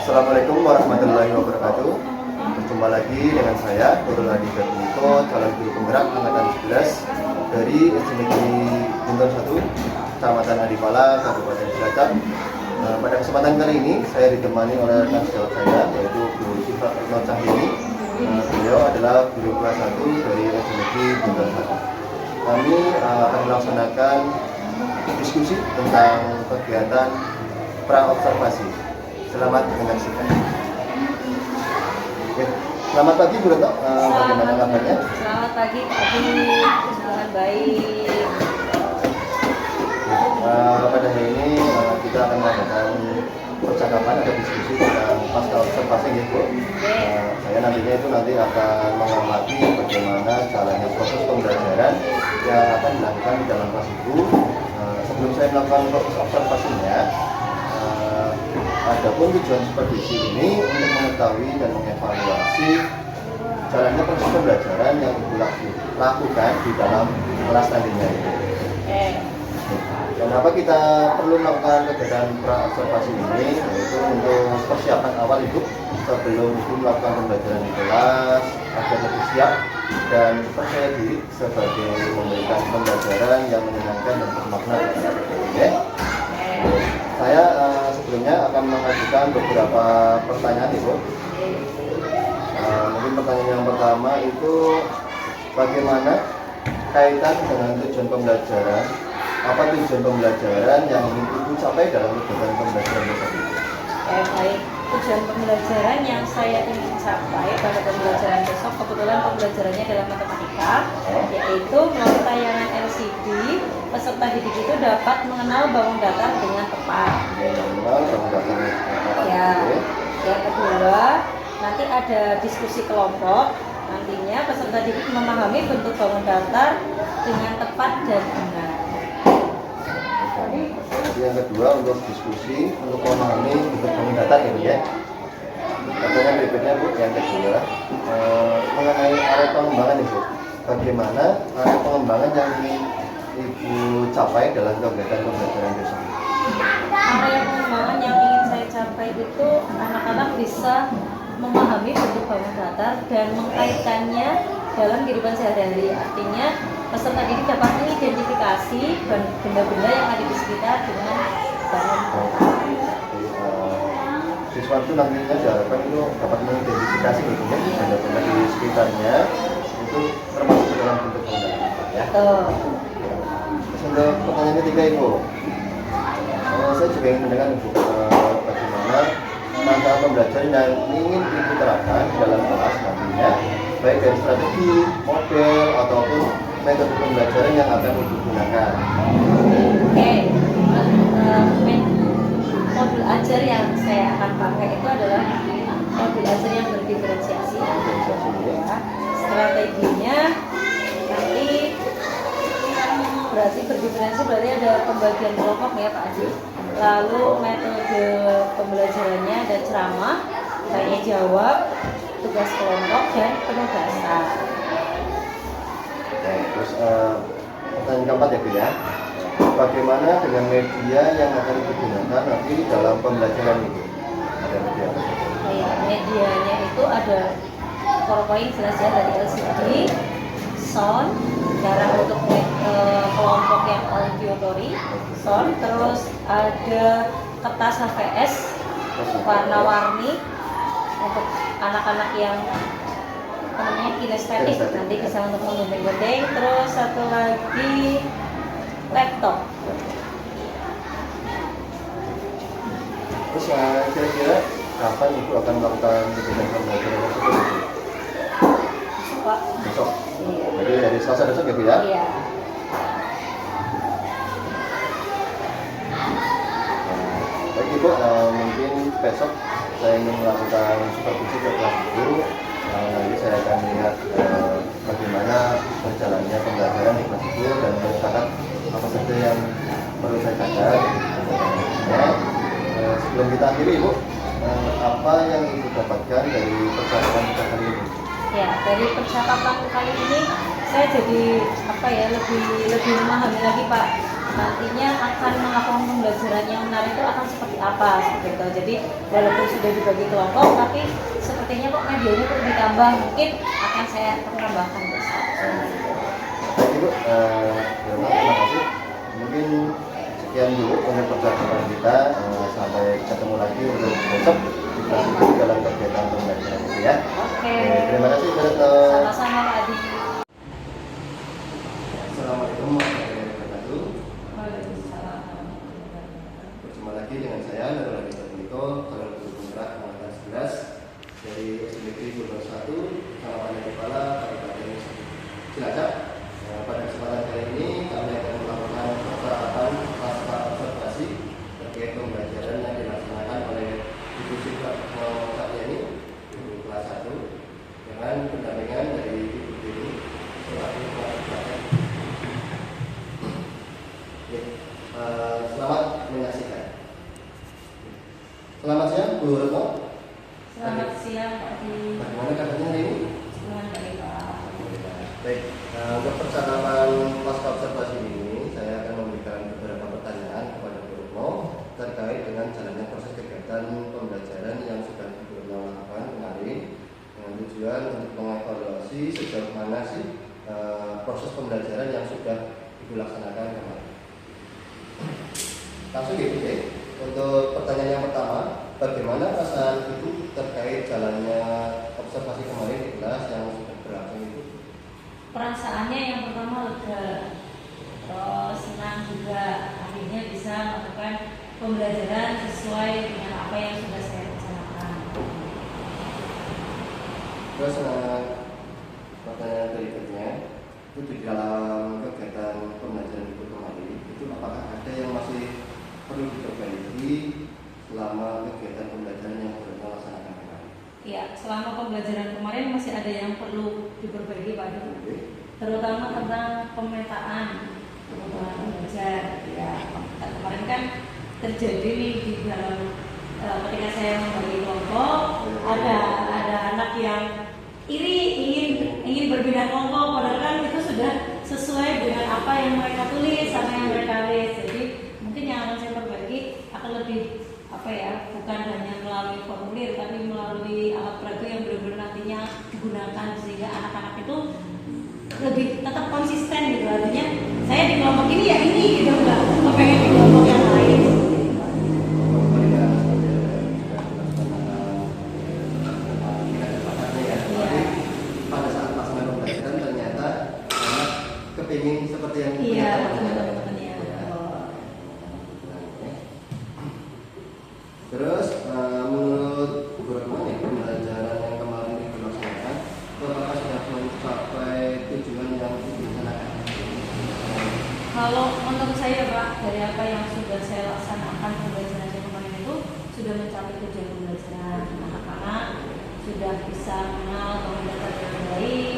Assalamualaikum warahmatullahi wabarakatuh. Berjumpa lagi dengan saya, Nurul Hadi Gadunito, calon guru penggerak angkatan 11 dari SD Negeri Bunton 1, Kecamatan Adipala, Kabupaten Cilacap. Pada kesempatan kali ini, saya ditemani oleh rekan sejawat saya, yaitu Bu Syifa Retno Cahyani. Beliau adalah guru kelas 1 dari SD Negeri Bunton 1. Kami akan melaksanakan diskusi tentang kegiatan pra-observasi. Selamat menyaksikan. Oke. Selamat pagi Bu Retno, bagaimana kabarnya? Selamat pagi Pak Adi, sangat baik. Pada hari ini kita akan melakukan percakapan atau diskusi tentang pasca observasi ya Bu. Saya nantinya akan mengamati bagaimana jalannya proses pembelajaran yang akan dilakukan di dalam kelas itu. Sebelum saya melakukan proses observasinya, adapun tujuan supervisi ini untuk mengetahui dan mengevaluasi jalannya proses pembelajaran yang Ibu lakukan di dalam kelas nantinya. Kenapa kita perlu melakukan kegiatan pra-observasi ini? Yaitu untuk persiapan awal Ibu sebelum Ibu melakukan pembelajaran di kelas agar lebih siap dan percaya diri sebagai memberikan pembelajaran yang menyenangkan dan bermakna. Oke? Saya sebelumnya akan mengajukan beberapa pertanyaan Ibu. Mungkin pertanyaan yang pertama itu bagaimana kaitan dengan tujuan pembelajaran? Apa tujuan pembelajaran yang ingin Ibu capai dalam kegiatan pembelajaran tersebut? Baik, tujuan pembelajaran yang saya ingin capai pada pembelajaran besok, kebetulan pembelajarannya dalam matematika, yaitu melalui tayangan LCD, peserta didik itu dapat mengenal bangun datar dengan tepat. Ya, yang kedua, nanti ada diskusi kelompok. Nantinya peserta didik memahami bentuk bangun datar dengan tepat dan benar. Yang kedua untuk diskusi untuk memahami bentuk bangun datar ya. Pertanyaan berikutnya Bu, yang kedua mengenai area pengembangan Ibu. Bagaimana area pengembangan yang ingin Ibu capai dalam kegiatan pembelajaran tersebut? Area pengembangan yang ingin saya capai itu anak-anak bisa memahami bentuk bangun datar dan mengkaitkannya dalam kehidupan sehari-hari. Artinya peserta didik dapat mengidentifikasi benda-benda yang ada di sekitar dengan bangun datar. Siswa itu nantinya diharapkan itu dapat mengidentifikasi benda-benda di sekitarnya itu termasuk dalam bentuk bangun datar ya. Terus untuk pertanyaan ketiga Ibu, saya juga ingin mendengar Ibu bagaimana langkah pembelajaran yang ingin Ibu terapkan dalam kelas nantinya, baik dari strategi, model, ataupun metode pembelajaran yang akan Ibu gunakan. Modul ajar yang saya akan pakai itu adalah modul ajar yang berdiferensiasi. Strateginya nanti berarti berdiferensiasi, berarti ada pembagian kelompok ya Pak Adi. Lalu metode pembelajarannya ada ceramah, tanya jawab, tugas kelompok, dan penugasan. Terus pertanyaan keempat ya Bu ya, bagaimana dengan media yang akan digunakan nanti dalam pembelajaran ini? Ada media apa? Medianya itu ada PowerPoint jelas ya, dari LCD, sound, cara untuk kelompok yang auditory, sound, terus ada kertas HVS warna-warni untuk anak-anak yang kinestetik, nanti bisa untuk menggunting-gunting. Terus satu lagi laptop. Terus kira-kira kapan Ibu akan melakukan kegiatan pembelajaran tersebut? Pak. Besok. Iya. Jadi dari Selasa besok ya Bu ya? Iya. Baik Ibu, mungkin besok saya ingin melakukan supervisi ke kelas guru. Nanti saya akan melihat bagaimana berjalannya pembelajaran di kelas itu dan mencatat apa saja yang perlu saya catat. Sebelum kita akhiri Ibu, apa yang Ibu dapatkan dari percakapan kita kali ini? Ya, dari percakapan kali ini saya jadi lebih memahami lagi Pak nantinya akan melakukan pembelajaran yang menarik itu akan seperti apa seperti itu. Jadi walaupun sudah dibagi kelompok, tapi sepertinya kok medianya perlu ditambah, mungkin akan saya tambahkan besok. Baik Ibu, terima kasih. Mungkin sekian dulu untuk percakapan kita. Sampai ketemu lagi untuk besok di kelas itu dalam kegiatan pembelajaran itu ya. Oke. Terima kasih Bu Retno. Sama-sama Pak Adi. Assalamualaikum warahmatullahi wabarakatuh. Waalaikumsalam. Berjumpa lagi dengan saya Nurul Adi Satmiko, calon guru penggerak angkatan 11 dari SD Negeri Gubernur 1, Kecamatan Kepala, Kabupaten Cilacap. Pada kesempatan kali ini kami akan melakukan percakapan pasca observasi terkait pembelajaran yang dilaksanakan oleh Ibu Sita Satyani, guru kelas 1, dengan pendampingan dari Ibu Dini selaku kelas praktek. Selamat menyaksikan. Selamat siang Bu Retno. Selamat siang Pak Adi. Bagaimana kabarnya hari ini? Selamat baik Pak. Baik, untuk percakapan pasca observasi ini saya akan memberikan beberapa pertanyaan kepada Bu Retno terkait dengan jalannya proses kegiatan pembelajaran yang sudah Bu Retno lakukan kemarin, dengan tujuan untuk mengevaluasi sejauh mana sih proses pembelajaran yang sudah Ibu laksanakan kemarin. Langsung gitu ya. Untuk pertanyaan yang pertama, bagaimana perasaan Ibu terkait jalannya observasi kemarin di kelas yang sudah berlangsung itu? Perasaannya yang pertama lega, terus senang juga, akhirnya bisa melakukan pembelajaran sesuai dengan apa yang sudah saya rencanakan. Terus pertanyaan berikutnya, itu di dalam kegiatan pembelajaran Ibu kemarin itu apakah ada yang masih perlu diperbaiki selama kegiatan pembelajaran yang sudah dilaksanakan kemarin? Ya, selama pembelajaran kemarin masih ada yang perlu diperbaiki Pak Adi, Oke. terutama tentang pemetaan kebutuhan belajar. Ya, kemarin kan terjadi di dalam ketika saya membagi kelompok, ada anak yang iri ingin berpindah kelompok, padahal kan itu sudah sesuai dengan apa yang mereka tulis sama yang mereka tulis. Jadi mungkin yang akan saya perbaiki akan lebih bukan hanya melalui formulir tapi melalui alat peraga yang benar-benar nantinya digunakan sehingga anak-anak itu lebih tetap konsisten gitu. Artinya saya di kelompok ini ya ini gitu, enggak pengen di kelompok yang lain. Pada saat pelaksanaan pembelajaran ternyata anak kepingin seperti yang Iya, teman-temannya. Terus menurut Bu Retno ya, pembelajaran yang kemarin dilaksanakan apakah sudah mencapai tujuan yang direncanakan? Kalau menurut saya Pak, dari apa yang sudah saya laksanakan pembelajaran yang kemarin itu sudah mencapai tujuan pembelajaran. Anak-anak sudah bisa mengenal komunitas dengan baik,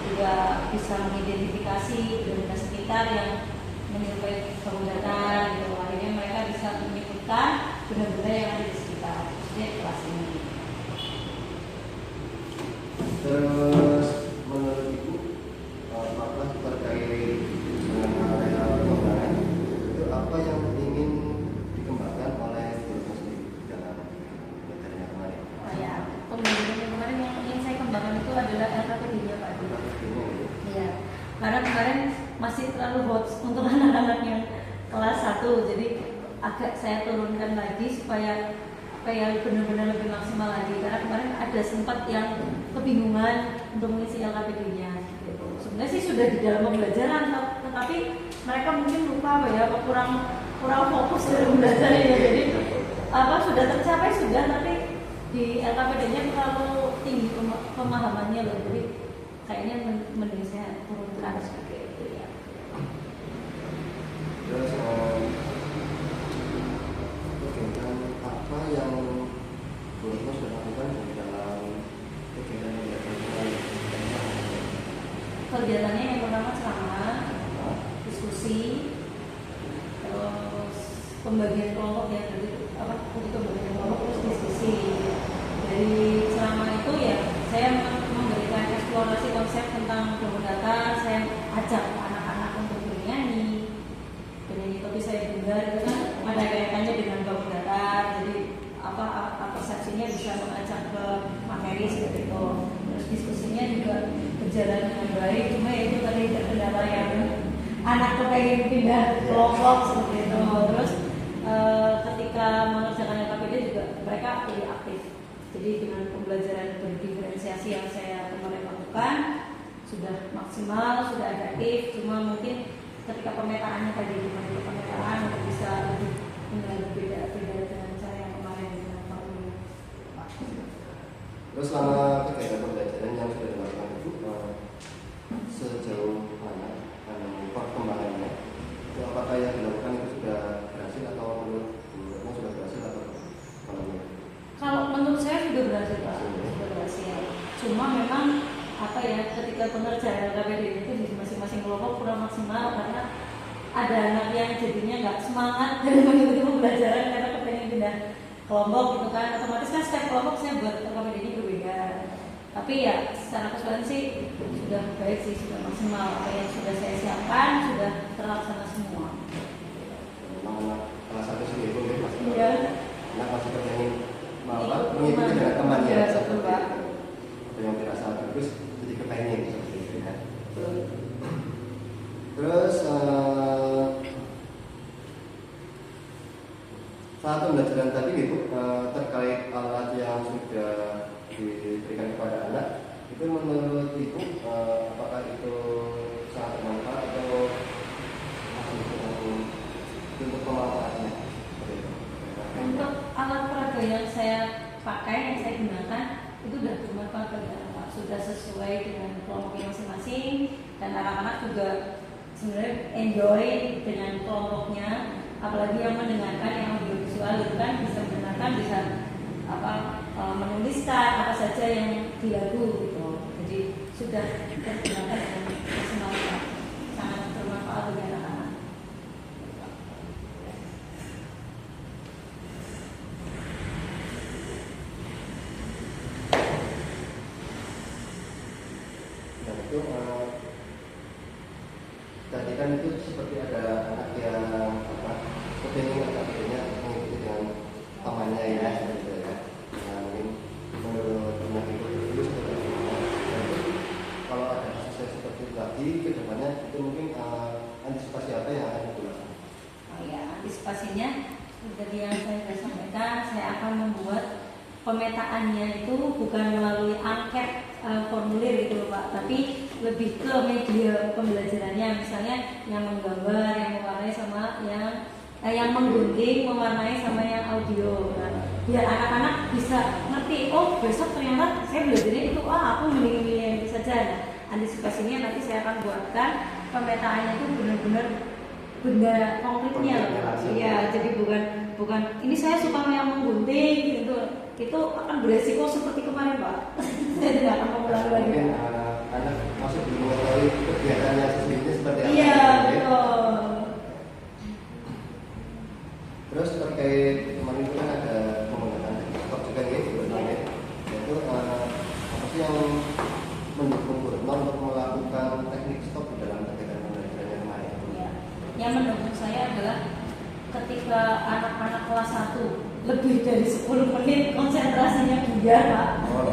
juga bisa mengidentifikasi benda sekitar yang menyerupai bangunan gitu. Akhirnya mereka bisa menyebutkan benda-benda yang ada di sekitar kelas ini. Terus menurut Ibu apakah terkait dengan area pengembangan itu apa yang ingin dikembangkan oleh Bu Retno sendiri dalam pembelajaran kemarin? Ya, pembelajaran yang kemarin yang ingin saya kembangkan itu adalah LKPD-nya Pak Adi. Iya, karena kemarin masih terlalu hot untuk anak-anak yang kelas 1, jadi agak saya turunkan lagi supaya kayak benar-benar lebih maksimal lagi. Karena kemarin ada sempat yang kebingungan untuk mengisi LKPD-nya. Gitu. Sebenarnya sih sudah di dalam pembelajaran, tetapi mereka mungkin lupa kurang fokus dalam belajar ya. Jadi sudah tercapai sudah, tapi di LKPD-nya terlalu tinggi pemahamannya loh. Jadi kayaknya mending saya turunkan seperti itu ya. Terus kegiatan apa yang Bu Retno sudah lakukan di dalam kegiatan kemarin? Kegiatannya yang pertama ceramah, diskusi, terus pembagian kelompok ya, untuk pembagian kelompok terus diskusi. Dari ceramah itu ya saya memberikan eksplorasi konsep tentang data, saya ajak anak-anak untuk bernyanyi saya dengar itu kan ada kaitannya dengan bangun datar, jadi apa persepsinya bisa mengajak ke materi seperti itu. Terus diskusinya juga berjalan dengan baik, cuma itu tadi terkendala yang anak kepengen pindah kelompok seperti itu. Terus ketika mengerjakan LKPD juga mereka lebih aktif. Jadi dengan pembelajaran berdiferensiasi yang saya kemarin lakukan sudah maksimal, sudah efektif. Cuma mungkin ketika pemetaannya tadi gimana pemetaan untuk bisa lebih berbeda dengan saya yang kemarin dengan tahun ini. Terus selama kegiatan pembelajaran yang sudah dilakukan itu sejauh mana perkembangannya? Itu apakah yang dilakukan itu sudah berhasil atau menurutmu sudah berhasil atau bagaimana? Kalau menurut saya sudah berhasil Pak, sudah berhasil. Cuma memang apa ya, ketika pengerjaan LKPD itu di masing-masing kelompok kurang maksimal karena ada anak yang jadinya nggak semangat dalam mengikuti pembelajaran karena kepengen pindah kelompok gitu kan, otomatis kan setiap kelompok saya buat LKPD ini berbeda. Tapi ya secara keseluruhan sih sudah baik sih, sudah maksimal apa yang sudah saya siapkan sudah terlaksana semua. Memang anak kelas 1 sendiri pun masih Iya. anak masih pengen mengikuti dengan temannya. Iya, betul Pak. Ada yang dirasa bagus jadi kepengen seperti itu ya. Terus saat pembelajaran tadi itu terkait alat yang sudah diberikan kepada anak itu menurut Ibu apakah itu sangat bermanfaat atau masih untuk pemanfaatnya? Untuk alat peraga yang saya pakai, yang saya gunakan itu sudah bermanfaat bagi anak, sudah sesuai dengan kelompoknya masing-masing, dan anak-anak juga sebenarnya enjoy dengan kelompoknya, apalagi yang mendengarkan yang audiovisual itu kan bisa mendengarkan, bisa menuliskan apa saja yang di lagu gitu. Jadi sudah digunakan dengan maksimal, sangat bermanfaat bagi anak-anak. Dan itu tadi kan itu seperti ada anak yang kepingin akademinya mengikuti dengan temannya ya seperti itu ya. Nah, mungkin menurut anak itu seperti itu. Dan itu kalau ada kasus seperti itu lagi ke depannya itu mungkin antisipasi apa yang akan dilakukan? Oh ya, antisipasinya seperti yang saya sudah sampaikan, saya akan membuat pemetaannya itu bukan melalui angket formulir gitu loh Pak, tapi lebih ke media pembelajarannya, misalnya yang menggambar, yang mewarnai sama yang menggunting, mewarnai sama yang audio. Nah, biar anak-anak bisa ngerti, oh besok ternyata saya belajarnya itu, aku milih-milih yang itu saja. Nah, antisipasinya nanti saya akan buatkan pemetaannya itu benar-benar benda konkretnya loh. Iya, jadi bukan ini saya suka yang menggunting gitu. Itu akan beresiko seperti kemarin Pak. Saya tidak akan mengulangi lagi. Mungkin anak masuk belum mengetahui kegiatannya sesungguhnya seperti apa. Iya, ya? betul. Terus terkait kemarin itu kan ada penggunaan TikTok juga ya sebenarnya. Yaitu apa sih yang mendukung Bu Retno untuk melakukan teknik stop di dalam kegiatan pembelajarannya kemarin? Ya. Yang mendukung saya adalah ketika anak-anak kelas 1 lebih dari 10 menit konsentrasinya buyar Pak. Oh,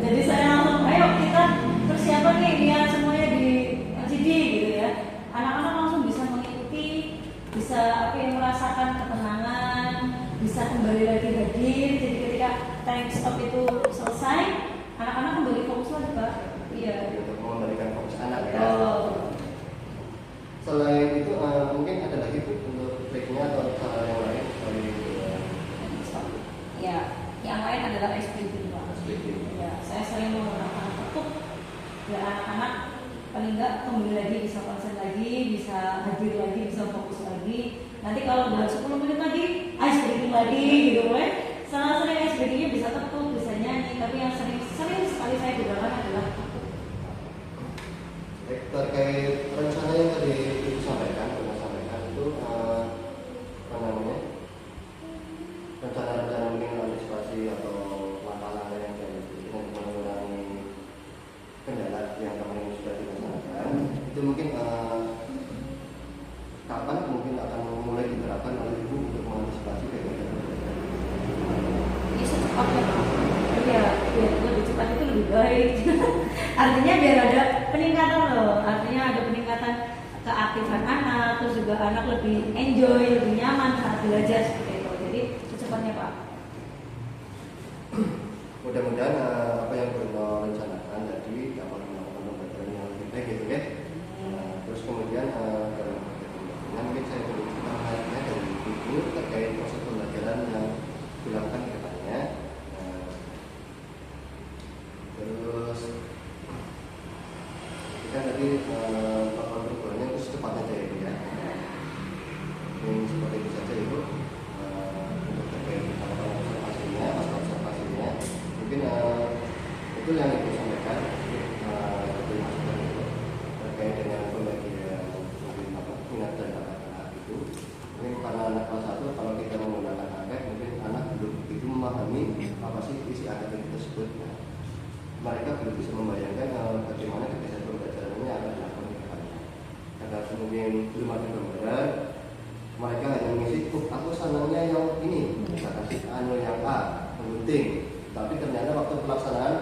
Jadi saya langsung, ayo kita persiapan nih lihat semuanya di LCD gitu ya. Anak-anak langsung bisa mengikuti, bisa merasakan ketenangan, bisa kembali lagi hadir. Jadi ketika time stop itu selesai, anak-anak kembali fokus lagi Pak. Iya. Untuk mengembalikan fokus anak ya. Oh. Selain itu mungkin ada lagi Bu untuk triknya atau cara yang lain dari Ya, yang lain adalah SPB Pak. Ya, saya sering menggunakan ketuk biar anak-anak paling enggak kembali lagi, bisa konsen lagi, bisa hadir lagi, bisa fokus lagi. Nanti kalau udah 10 menit lagi, ice breaking lagi gitu kan. Salah sering ice breakingnya bisa ketuk, bisa nyanyi, tapi yang sering sekali saya gunakan adalah ketuk. Terkait rencana yang tadi Ibu sampaikan, itu apa namanya? Rencana-rencana mungkin antisipasi atau langkah-langkah yang diambil untuk mengurangi kendala yang kemarin sudah dilaksanakan itu mungkin kapan mungkin akan mulai Oke Pak. Iya, biar lebih cepat itu lebih baik. Artinya biar ada peningkatan loh. Artinya ada peningkatan keaktifan anak, terus juga anak lebih enjoy, lebih nyaman saat belajar seperti itu. Jadi secepatnya Pak. Mudah-mudahan apa yang Bruno rencanakan tadi dapat melakukan pembelajaran yang lebih baik gitu ya. Terus kemudian dalam pembelajaran mungkin saya perlu hanya dari ibu terkait proses pembelajaran yang dilakukan ke depannya. Terus kita tadi paparan perubahannya itu secepatnya aja ibu ya. Yang seperti itu saja ibu. Untuk terkait observasinya, masa observasinya, mungkin itu yang ibu sampaikan terkait dengan pembagian minat dan bakat itu. Mungkin karena anak kelas 1 kalau kita menggunakan angket mungkin anak belum begitu memahami apa sih isi angket tersebut. Nah, mereka belum bisa membayangkan bagaimana kebiasaan pembelajarannya akan dilakukan ke depannya. Karena kemudian belum ada gambaran, mereka hanya mengisi, aku senangnya yang ini, misalkan si anu yang A, penting. Tapi ternyata waktu pelaksanaan,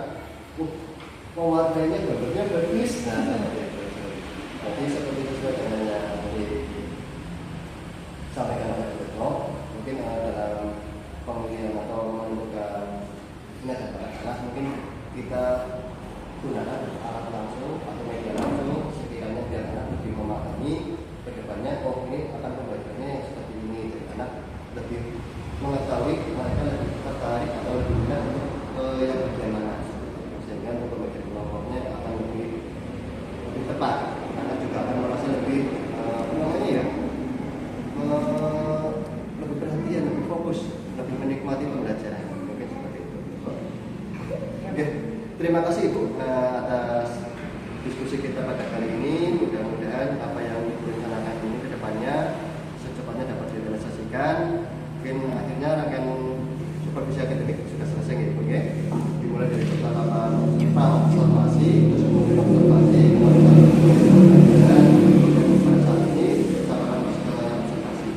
pewarnanya gambarnya bagus. Nah, jadi seperti itu sudah dengan yang disampaikan oleh Bruno, mungkin dalam pemilihan atau menentukan minat dan bakat anak, mungkin kita gunakan alat langsung atau media langsung sekiranya biar anak lebih memahami ke depannya, oh ini akan pembelajarannya yang seperti ini, jadi anak lebih mengetahui, mereka lebih tertarik atau lebih minat untuk yang bagian mana, sehingga untuk pembelajaran kelompoknya akan lebih tepat. Anak juga akan merasa lebih lebih perhatian, lebih fokus, lebih menikmati pembelajaran. Mungkin seperti itu. Oke, terima kasih Ibu atas diskusi kita pada kali ini. Mudah-mudahan apa yang direncanakan ini ke depannya secepatnya dapat direalisasikan. Mungkin akhirnya rangkaian supervisi akademik sudah selesai gitu ya. Dimulai dari pertama observasi, terus kemudian observasi, dan pada saat ini kita akan masuk ke observasi.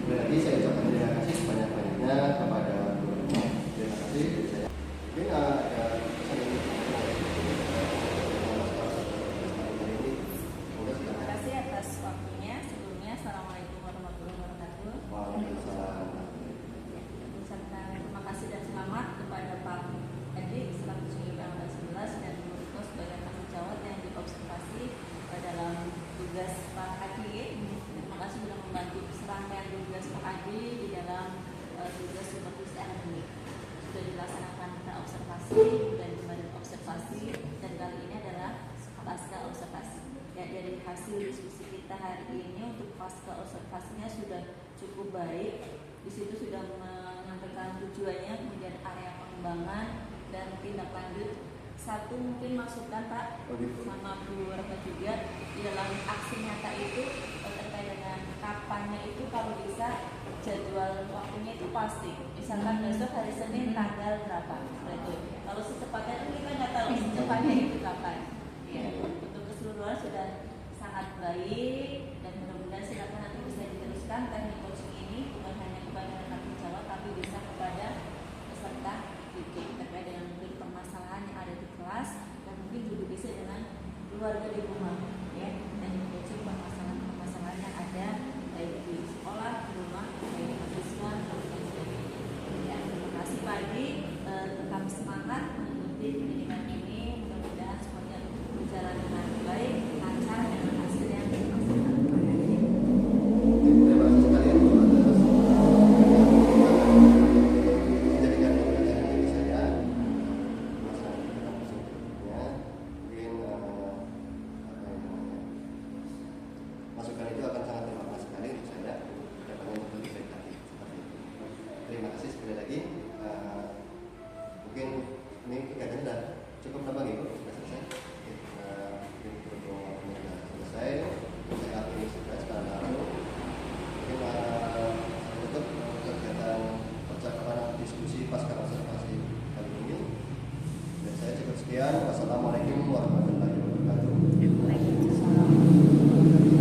Berarti saya ucapkan terima kasih sebanyak-banyaknya kepada Bruno. Terima kasih dari saya. Mungkin ada pesan ini. Terima kasih atas waktunya. Sebelumnya, Assalamualaikum warahmatullahi wabarakatuh. Waalaikumsalam. Ucapkan terima kasih dan selamat kepada Pak Edi selaku Sumber Angkatan 11 dan Bu Riko sebagai tanggung jawab yang diobservasi dalam tugas Pak Adi. Terima kasih sudah membantu serangkaian tugas Pak Adi di dalam tugas supervisi akademik. Sudah dilaksanakan observasi dan kembali observasi, dan kali ini adalah pasca observasi. Ya, dari hasil diskusi kita hari ini untuk pasca observasinya sudah cukup baik. Di situ sudah menyampaikan tujuannya, kemudian area pengembangan dan tindak lanjut. Satu mungkin masukan Pak sama Bu Raka juga di dalam aksi nyata itu terkait dengan kapannya itu kalau bisa jadwal waktunya itu pasti. Misalkan besok hari Senin tanggal berapa? Itu. Kalau secepatnya kan kita nggak tahu secepatnya itu kapan. Ya, untuk keseluruhan sudah sangat baik dan mudah-mudahan silakan nanti bisa diteruskan teknik